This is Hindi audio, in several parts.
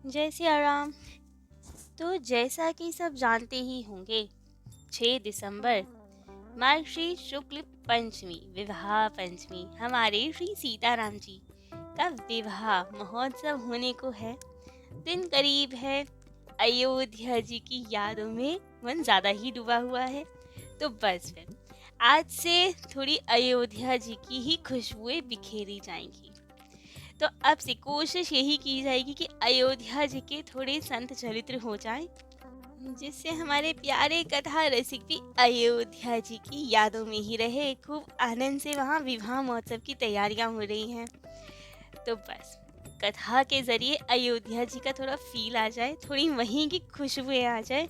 जय सिया राम। तो जैसा कि सब जानते ही होंगे, 6 दिसंबर मार्गशीर शुक्ल पंचमी विवाह पंचमी हमारे श्री सीताराम जी का विवाह महोत्सव होने को है। दिन करीब है, अयोध्या जी की यादों में मन ज़्यादा ही डूबा हुआ है। तो बस फिर आज से थोड़ी अयोध्या जी की ही खुशबुएं बिखेरी जाएंगी। तो अब से कोशिश यही की जाएगी कि अयोध्या जी के थोड़े संत चरित्र हो जाएं, जिससे हमारे प्यारे कथा रसिक भी अयोध्या जी की यादों में ही रहे। खूब आनंद से वहाँ विवाह महोत्सव की तैयारियां हो रही हैं। तो बस कथा के जरिए अयोध्या जी का थोड़ा फील आ जाए, थोड़ी वहीं की खुशबुएं आ जाए।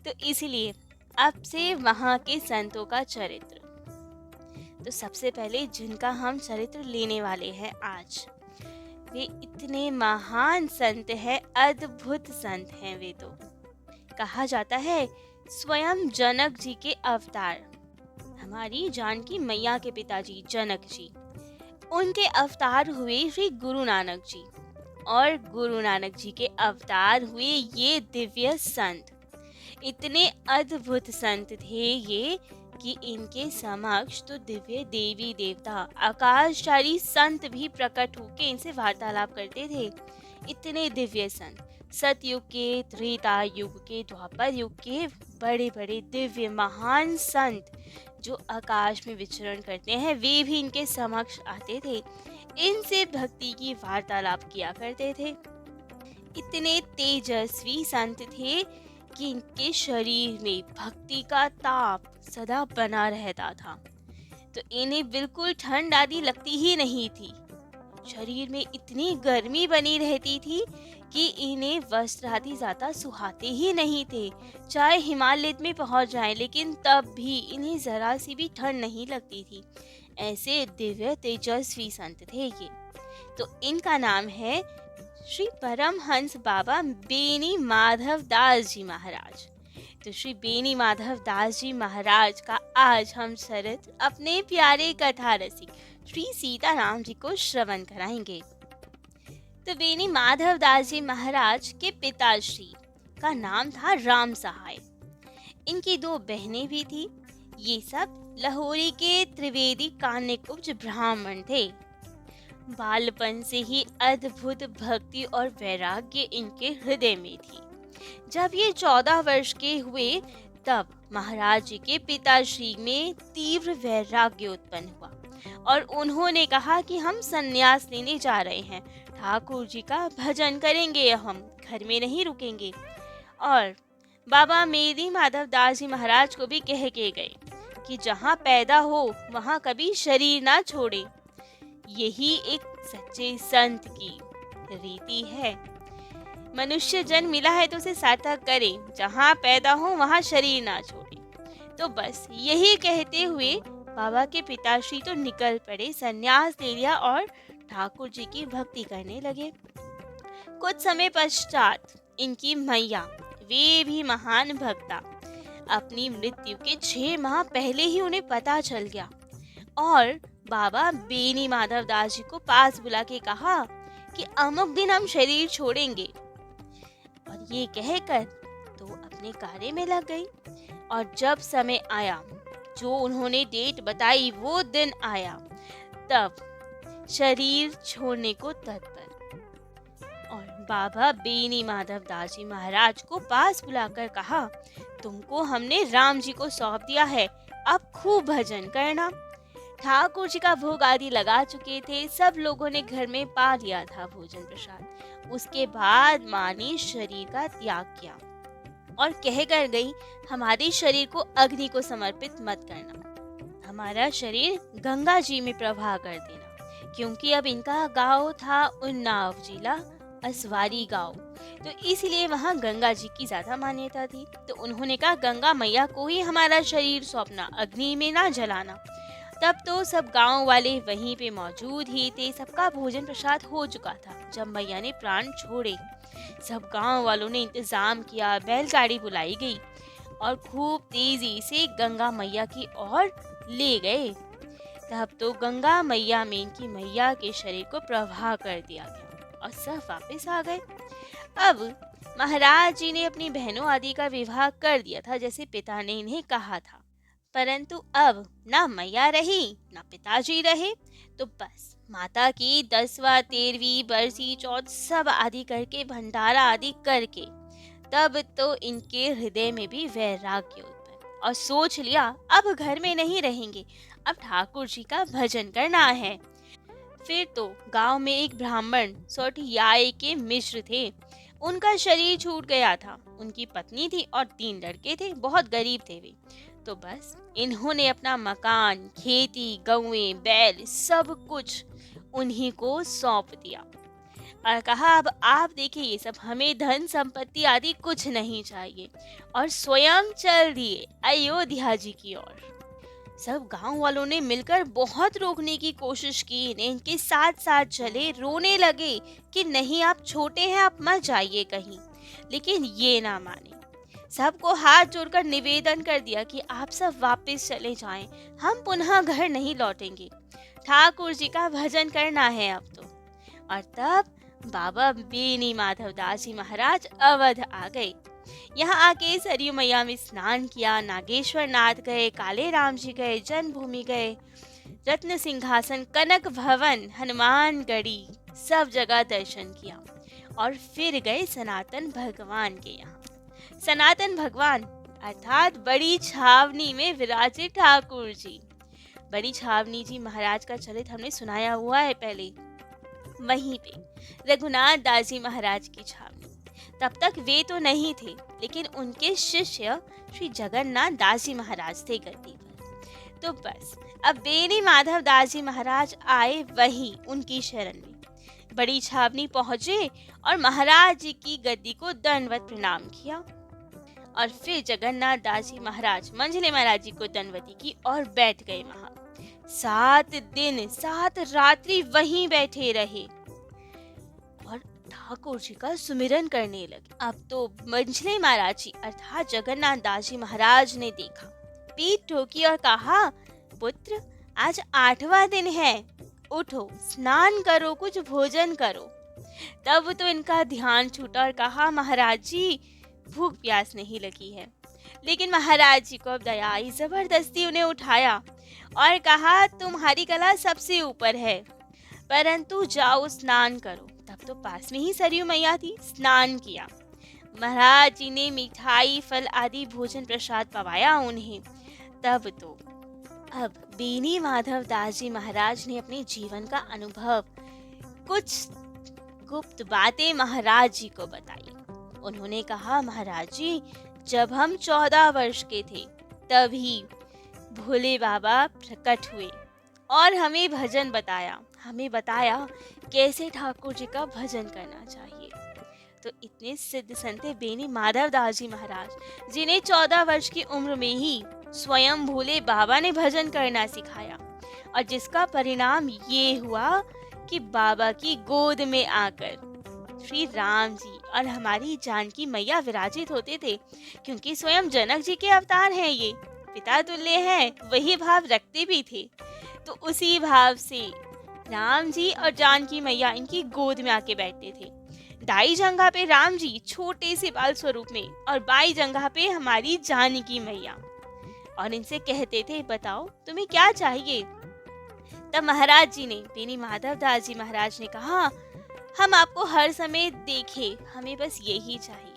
तो इसलिए अब से वहाँ के संतों का चरित्र, तो सबसे पहले जिनका हम चरित्र लेने वाले हैं आज, वे इतने महान संत हैं, अद्भुत संत हैं। वे तो कहा जाता है स्वयं जनक जी के अवतार, हमारी जानकी मैया के पिताजी जनक जी, उनके अवतार हुए श्री गुरु नानक जी, और गुरु नानक जी के अवतार हुए ये दिव्य संत। इतने अद्भुत संत थे ये कि इनके समक्ष तो दिव्य देवी देवता आकाशचारी संत भी प्रकट होकर इनसे वार्तालाप करते थे। इतने दिव्य संत सतयुग के, त्रेता युग के, द्वापर युग के बड़े बड़े दिव्य महान संत जो आकाश में विचरण करते हैं, वे भी इनके समक्ष आते थे, इनसे भक्ति की वार्तालाप किया करते थे। इतने तेजस्वी संत थे कि इनके शरीर में भक्ति का ताप सदा बना रहता था। तो इन्हें बिल्कुल ठंड आदि लगती ही नहीं थी। शरीर में इतनी गर्मी बनी रहती थी कि इन्हें वस्त्र आदि ज्यादा सुहाते ही नहीं थे। चाहे हिमालय में पहुंच जाएं, लेकिन तब भी इन्हें जरा सी भी ठंड नहीं लगती थी। ऐसे दिव्य तेजस्वी संत थे ये। तो इनका नाम है श्री परमहंस बाबा बेनी माधव दास जी महाराज। तो श्री बेनी माधव दास जी महाराज का आज हम चरित्र अपने प्यारे कथा रसिक श्री सीताराम जी को श्रवण कराएंगे। तो बेनी माधव दास जी महाराज के पिताश्री का नाम था राम सहाय। इनकी 2 बहनें भी थी। ये सब लाहौरी के त्रिवेदी कान्यकुब्ज ब्राह्मण थे। बालपन से ही अद्भुत भक्ति और वैराग्य इनके हृदय में थी। जब ये 14 वर्ष के हुए, तब महाराज जी के पिताश्री में तीव्र वैराग्य उत्पन्न हुआ और उन्होंने कहा कि हम संन्यास लेने जा रहे हैं, ठाकुर जी का भजन करेंगे, हम घर में नहीं रुकेंगे। और बाबा मेरी माधव दास जी महाराज को भी कह के गए कि जहाँ पैदा हो वहाँ कभी शरीर ना छोड़े। यही एक सच्चे संत की रीति है। मनुष्य जन्म मिला है तो उसे सार्थक करे, जहाँ पैदा हो वहाँ शरीर ना छोड़े। तो बस यही कहते हुए बाबा के पिताश्री तो निकल पड़े, संन्यास ले लिया और ठाकुर जी की भक्ति करने लगे। कुछ समय पश्चात इनकी मैया, वे भी महान भक्ता, अपनी मृत्यु के 6 माह पहले ही उन्हें पता चल गया और बाबा बेनी माधव दास जी को पास बुला के कहा कि अमुक दिन हम शरीर छोड़ेंगे। और ये कहकर तो अपने कार्य में लग गई। और जब समय आया, जो उन्होंने डेट बताई, वो दिन आया, तब शरीर छोड़ने को तत्पर। और बाबा बेनी माधव दास जी महाराज को पास बुलाकर कहा, तुमको हमने राम जी को सौंप दिया है, अब खूब भजन करना। ठाकुर जी का भोग आदि लगा चुके थे, सब लोगों ने घर में पा लिया था भोजन प्रसाद। उसके बाद माँ ने शरीर का त्याग किया और कह कर गई, हमारे शरीर को अग्नि को समर्पित मत करना, हमारा शरीर गंगा जी में प्रवाह कर देना। क्योंकि अब इनका गांव था उन्नाव जिला असवारी गांव, तो इसलिए वहाँ गंगा जी की ज्यादा मान्यता थी। तो उन्होंने कहा, गंगा मैया को ही हमारा शरीर सौंपना, अग्नि में ना जलाना। तब तो सब गांव वाले वहीं पे मौजूद ही थे, सबका भोजन प्रसाद हो चुका था। जब मैया ने प्राण छोड़े, सब गांव वालों ने इंतजाम किया, बैलगाड़ी बुलाई गई और खूब तेजी से गंगा मैया की ओर ले गए। तब तो गंगा मैया में इनकी मैया के शरीर को प्रवाह कर दिया गया और सब वापस आ गए। अब महाराज जी ने अपनी बहनों आदि का विवाह कर दिया था जैसे पिता ने इन्हें कहा था, परंतु अब ना मैया रही ना पिताजी रहे, तो बस माता की 10वां 13वीं बरसी चौथ सब आदि करके भंडारा आदि करके तब तो इनके हृदय में भी वैराग्य उत्पन्न और सोच लिया अब घर में नहीं रहेंगे, अब ठाकुर जी का भजन करना है। फिर तो गांव में एक ब्राह्मण सोठियाई के मिश्र थे, उनका शरीर छूट गया था। उनकी पत्नी थी और 3 लड़के थे, बहुत गरीब थे वे। तो बस इन्होंने अपना मकान, खेती, गौएं, बैल सब कुछ उन्हीं को सौंप दिया और कहा अब आप देखिए ये सब, हमें धन संपत्ति आदि कुछ नहीं चाहिए, और स्वयं चल दिए अयोध्या जी की ओर। सब गांव वालों ने मिलकर बहुत रोकने की कोशिश की, इनके साथ साथ चले, रोने लगे कि नहीं आप छोटे हैं, आप मत जाइए कहीं, लेकिन ये ना माने। सबको हाथ जोड़कर निवेदन कर दिया कि आप सब वापस चले जाएं, हम पुनः घर नहीं लौटेंगे, ठाकुर जी का भजन करना है अब तो। और तब बाबा बेनी माधव दास जी महाराज अवध आ गए। यहाँ आके सरयू मैया में स्नान किया, नागेश्वर नाथ गए, काले राम जी गए, जन्मभूमि गए, रत्न सिंहासन, कनक भवन, हनुमान गढ़ी, सब जगह दर्शन किया और फिर गए सनातन भगवान के यहाँ। सनातन भगवान अर्थात बड़ी छावनी में विराजे ठाकुर जी। बड़ी छावनी जी महाराज का चरित्र हमने सुनाया हुआ है पहले। वहीं पे रघुनाथ दास जी महाराज की छावनी, तब तक वे तो नहीं थे, लेकिन उनके शिष्य श्री जगन्नाथ दास जी महाराज थे गद्दी पर। तो बस अब बेनी माधव दास जी महाराज आए वहीं उनकी शरण में, बड़ी छावनी पहुंचे और महाराज जी की गद्दी को दंडवत प्रणाम किया और फिर जगन्नाथ दास जी महाराज मंझले महाराज जी को दंडवती की और बैठ गए वहां। 7 दिन 7 रात्रि वहीं बैठे रहे और ठाकुर जी का सुमिरन करने लगे। अब तो मंझले महाराज जी अर्थात जगन्नाथ दास जी महाराज ने देखा, पीठ ठोकी और कहा, पुत्र आज 8वां दिन है, उठो स्नान करो, कुछ भोजन करो। तब तो इनका ध्यान छूटा और कहा, महाराज जी भूख प्यास नहीं लगी है। लेकिन महाराज जी को अब दया आई, जबरदस्ती उन्हें उठाया और कहा, तुम्हारी कला सबसे ऊपर है, परंतु जाओ स्नान करो। तब तो पास में ही सरयू मैया थी, स्नान किया। महाराज जी ने मिठाई, फल आदि भोजन प्रसाद पवाया उन्हें। तब तो अब बेनी माधव दास जी महाराज ने अपने जीवन का अनुभव, कुछ गुप्त बातें महाराज जी को बताई। उन्होंने कहा, महाराज जी जब हम 14 वर्ष के थे तभी भोले बाबा प्रकट हुए और हमें भजन बताया, हमें बताया कैसे ठाकुर जी का भजन करना चाहिए। तो इतने सिद्ध संत बेनी माधव दास जी महाराज, जिन्हें 14 वर्ष की उम्र में ही स्वयं भोले बाबा ने भजन करना सिखाया और जिसका परिणाम ये हुआ कि बाबा की गोद में आकर श्री राम जी और हमारी जानकी मैया विराजित होते थे, क्योंकि स्वयं जनक जी के अवतार हैं, ये पिता तुल्य हैं, वही भाव रखते भी थे। तो उसी भाव से राम जी और जानकी मैया इनकी गोद में आके बैठते थे। दाई जंघा पे राम जी छोटे से बाल स्वरूप में और बाई जंघा पे हमारी जानकी मैया, और इनसे कहते थे, बताओ तुम्हें क्या चाहिए। तब महाराज जी ने, बेनी माधव दास जी महाराज ने कहा, हम आपको हर समय देखें, हमें बस यही चाहिए।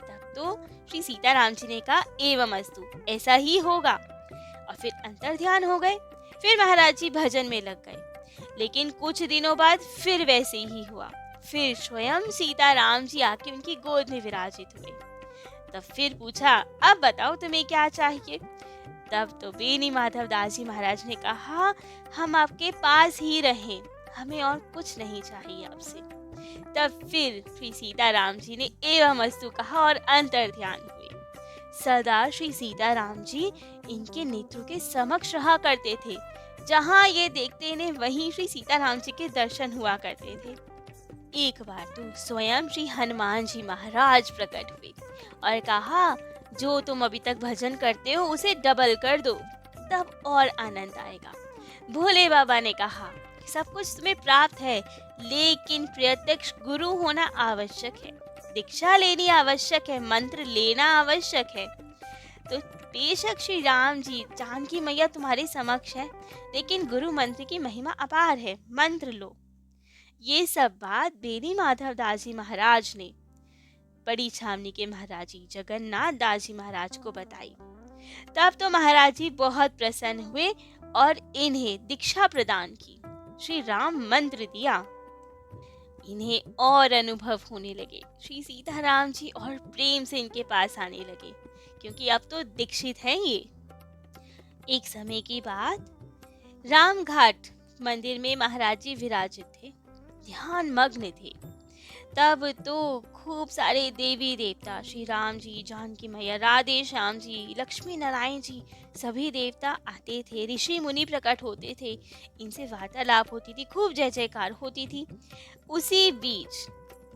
तब तो श्री सीताराम जी ने कहा, एवं अस्तु, ऐसा ही होगा। और फिर अंतर ध्यान हो गए, फिर महाराज जी भजन में लग गए। लेकिन कुछ दिनों बाद फिर वैसे ही हुआ, फिर स्वयं सीताराम जी आके उनकी गोद में विराजित हुए। तब फिर पूछा, अब बताओ तुम्हें क्या चाहिए। तब तो बेनी माधव दास जी महाराज ने कहा, हम आपके पास ही रहें, हमें और कुछ नहीं चाहिए आपसे। तब फिर श्री सीताराम जी ने एवं अस्तु कहा और अंतर ध्यान हुए। सदा श्री सीताराम जी इनके नेत्रों के समक्ष रहा करते थे, जहाँ ये देखते ने वहीं श्री सीताराम जी के दर्शन हुआ करते थे। एक बार तो स्वयं श्री हनुमान जी महाराज प्रकट हुए और कहा, जो तुम अभी तक भजन करते हो उसे डबल कर दो, तब और आनंद आएगा। भोले बाबा ने कहा, सब कुछ तुम्हें प्राप्त है, लेकिन प्रत्यक्ष गुरु होना आवश्यक है। दीक्षा लेनी आवश्यक है, मंत्र लेना आवश्यक है। तो बेशक श्री राम जी, जानकी मैया तुम्हारे समक्ष है, लेकिन गुरु मंत्र की महिमा अपार है, मंत्र लो। ये सब बात बेनी माधव दास जी महाराज ने बड़ी छावनी के महाराज जी जगन्नाथ दास जी महाराज को बताई। तब तो महाराज जी बहुत प्रसन्न हुए और इन्हें दीक्षा प्रदान की, श्री राम मंत्र दिया। इन्हें और अनुभव होने लगे, श्री सीताराम जी और प्रेम से इनके पास आने लगे, क्योंकि अब तो दीक्षित हैं ये। एक समय की बात, रामघाट मंदिर में महाराज जी विराजित थे, ध्यान मग्न थे। तब तो खूब सारे देवी देवता, श्री राम जी, जानकी मैया, राधे श्याम जी, लक्ष्मी नारायण जी, सभी देवता आते थे, ऋषि मुनि प्रकट होते थे, इनसे वार्तालाप होती थी, खूब जय जयकार होती थी। उसी बीच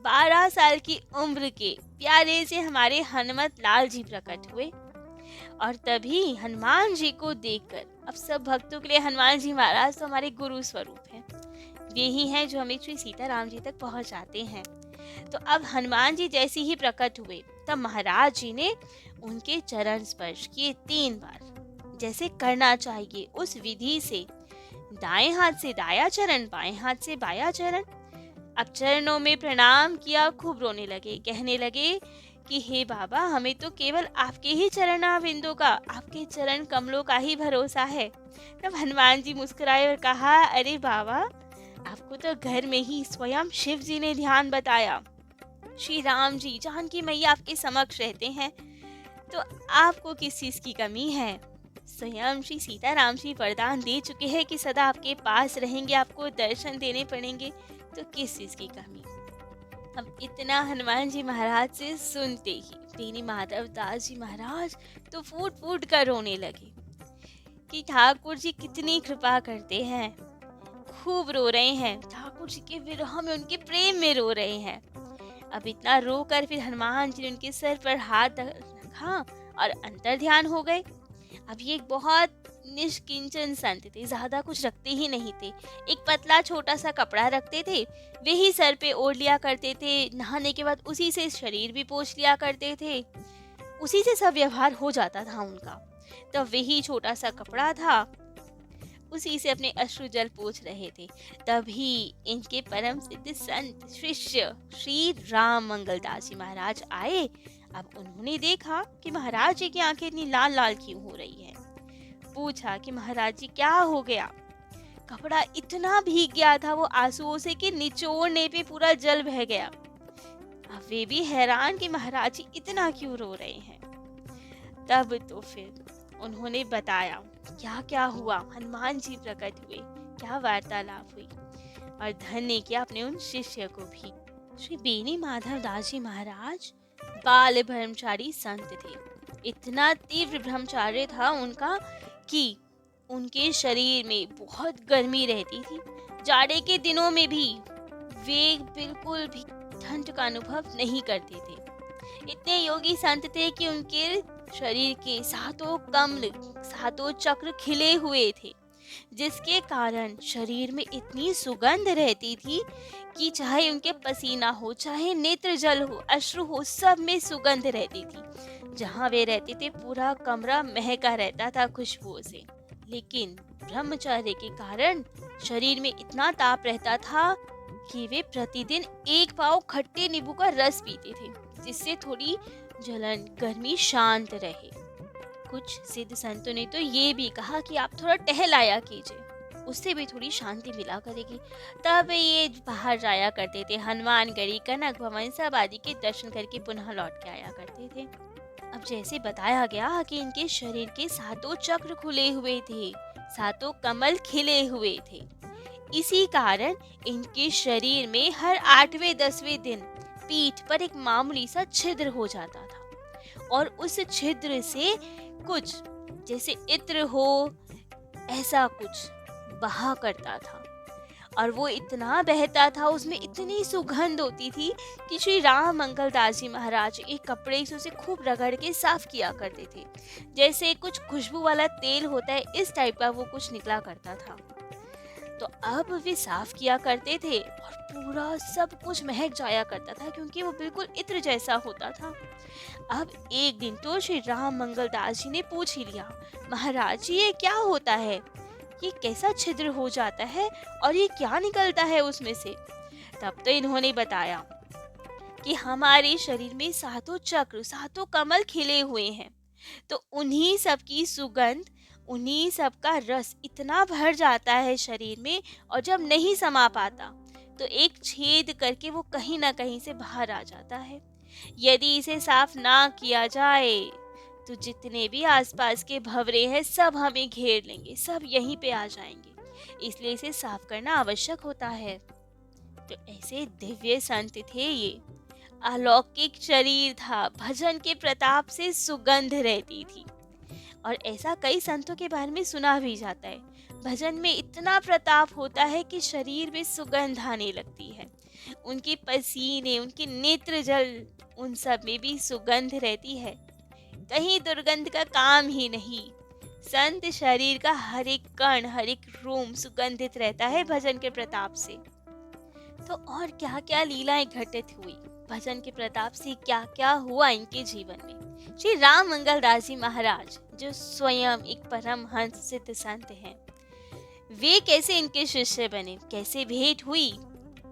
12 साल की उम्र के प्यारे से हमारे हनुमत लाल जी प्रकट हुए। और तभी हनुमान जी को देखकर, अब सब भक्तों के लिए हनुमान जी महाराज तो हमारे गुरु स्वरूप हैं, वे ही हैं जो हमें श्री सीताराम जी तक पहुंचाते हैं। तो अब हनुमान जी जैसे ही प्रकट हुए, तब महाराज जी ने उनके चरण स्पर्श किए 3 बार, जैसे करना चाहिए उस विधि से। दाएं हाथ से दाया चरण, बाएं हाथ से बाया चरण। अब चरणों में प्रणाम किया, खूब रोने लगे, कहने लगे कि हे बाबा, हमें तो केवल आपके ही चरणारविंदों का, आपके चरण कमलों का ही भरोसा है। तब हनुमान जी मुस्कुराए और कहा, अरे बाबा, आपको तो घर में ही स्वयं शिव जी ने ध्यान बताया, श्री राम जी, जानकी मैया आपके समक्ष रहते हैं, तो आपको किस चीज की कमी है? स्वयं श्री सीताराम जी वरदान दे चुके हैं कि सदा आपके पास रहेंगे, आपको दर्शन देने पड़ेंगे, तो किस चीज की कमी? अब इतना हनुमान जी महाराज से सुनते ही बेनी माधव दास जी महाराज तो फूट फूट कर रोने लगे कि ठाकुर जी कितनी कृपा करते हैं। खूब रो रहे हैं, ठाकुर जी के विरह में, उनके प्रेम में रो रहे हैं। अब इतना रोकर फिर हनुमान जी ने उनके सर पर हाथ रखा और अंतर ध्यान हो गए। अब ये एक बहुत निष्किंचन संत थे, ज्यादा कुछ रखते ही नहीं थे। एक पतला छोटा सा कपड़ा रखते थे, वे ही सर पे ओढ़ लिया करते थे, नहाने के बाद उसी से शरीर भी पोंछ लिया करते थे, उसी से सब व्यवहार हो जाता था उनका। तो वही छोटा सा कपड़ा था, उसी से अपने अश्रु जल पोंछ रहे थे। तभी इनके परम सिद्ध संत शिष्य श्री राम मंगलदास जी महाराज आए। अब उन्होंने देखा कि महाराज जी की आंखें इतनी लाल लाल क्यों हो रही है। पूछा कि महाराज जी क्या हो गया? कपड़ा इतना भीग गया था वो आंसुओं से कि निचोड़ने पे पूरा जल बह गया। अब वे भी हैरान कि महाराज जी इतना क्यों रो रहे हैं। तब तो फिर उन्होंने बताया क्या क्या हुआ, हनुमान जी प्रकट हुए, क्या वार्तालाप हुई, और धन्य किया अपने उन शिष्य को भी। श्री बेनी माधव दास जी महाराज बाल ब्रह्मचारी संत थे। इतना तीव्र ब्रह्मचार्य था उनका कि उनके शरीर में बहुत गर्मी रहती थी। जाड़े के दिनों में भी वे बिल्कुल भी ठंड का अनुभव नहीं करते थे। इतने योगी संत थे कि उनके शरीर के सातों कमल, सातों चक्र खिले हुए थे, जिसके कारण शरीर में इतनी सुगंध रहती थी कि चाहे उनके पसीना हो, चाहे नेत्र जल हो, अश्रु हो, सब में सुगंध रहती थी। जहाँ वे रहते थे पूरा कमरा महका रहता था खुशबुओं से। लेकिन ब्रह्मचर्य के कारण शरीर में इतना ताप रहता था कि वे प्रतिदिन 1 पाव खट्टे नींबू का रस पीते थे, जिससे थोड़ी जलन, गर्मी शांत रहे। कुछ सिद्ध संतों ने तो ये भी कहा कि आप थोड़ा टहल आया कीजिए, उससे भी थोड़ी शांति मिला करेगी। तब ये बाहर जाया करते थे, हनुमानगढ़ी, कनक भवन सब आदि के दर्शन करके पुनः लौट के आया करते थे। अब जैसे बताया गया कि इनके शरीर के सातों चक्र खुले हुए थे, सातों कमल खिले हुए थे, इसी कारण इनके शरीर में हर 8वें 10वें दिन पीठ पर एक मामूली सा छिद्र हो जाता था, और उस छिद्र से कुछ जैसे इत्र हो ऐसा कुछ बहा करता था, और वो इतना बहता था, उसमें इतनी सुगंध होती थी कि श्री राम मंगलदास जी महाराज एक कपड़े से उसे खूब रगड़ के साफ किया करते थे, जैसे कुछ खुशबू वाला तेल होता है, इस टाइप का वो कुछ निकला करता था। तो अब वे साफ किया करते थे और पूरा सब कुछ महक जाया करता था, क्योंकि वो बिल्कुल इत्र जैसा होता था। अब एक दिन तो श्री राम मंगलदास जी ने पूछ ही लिया, महाराज जी ये क्या होता है, ये कैसा छिद्र हो जाता है और ये क्या निकलता है उसमें से। तब तो इन्होंने बताया कि हमारे शरीर में सातों चक्र सातों कमल खिले हुए हैं, तो उन्हीं सब की सुगंध, उन्हीं सब का रस इतना भर जाता है शरीर में, और जब नहीं समा पाता तो एक छेद करके वो कहीं ना कहीं से बाहर आ जाता है। यदि इसे साफ ना किया जाए तो जितने भी आसपास के भंवरे हैं सब हमें घेर लेंगे, सब यहीं पे आ जाएंगे, इसलिए इसे साफ करना आवश्यक होता है। तो ऐसे दिव्य संत थे ये, अलौकिक शरीर था, भजन के प्रताप से सुगंध रहती थी। और ऐसा कई संतों के बारे में सुना भी जाता है, भजन में इतना प्रताप होता है कि शरीर में सुगंध आने लगती है, उनके पसीने, उनके नेत्र जल, उन सब में भी सुगंध रहती है, कहीं दुर्गंध का काम ही नहीं। संत शरीर का हर एक कण, हर एक रोम सुगंधित रहता है भजन के प्रताप से। तो और क्या क्या लीलाएं घटित हुई भजन के प्रताप से, क्या क्या हुआ इनके जीवन में। श्री राम मंगलदास जी महाराज जो स्वयं एक परमहंस सिद्ध संत हैं, वे कैसे इनके शिष्य बने, कैसे भेंट हुई,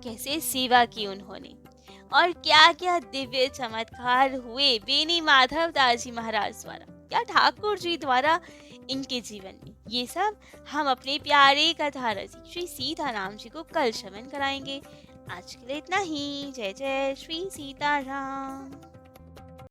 कैसे सेवा की उन्होंने, और क्या क्या दिव्य चमत्कार हुए बेनी माधव दास जी महाराज द्वारा, क्या ठाकुर जी द्वारा इनके जीवन में, ये सब हम अपने प्यारे कथा रसिक श्री सीताराम जी को कल श्रवण कराएंगे। आज के लिए इतना ही। जय जय श्री सीताराम।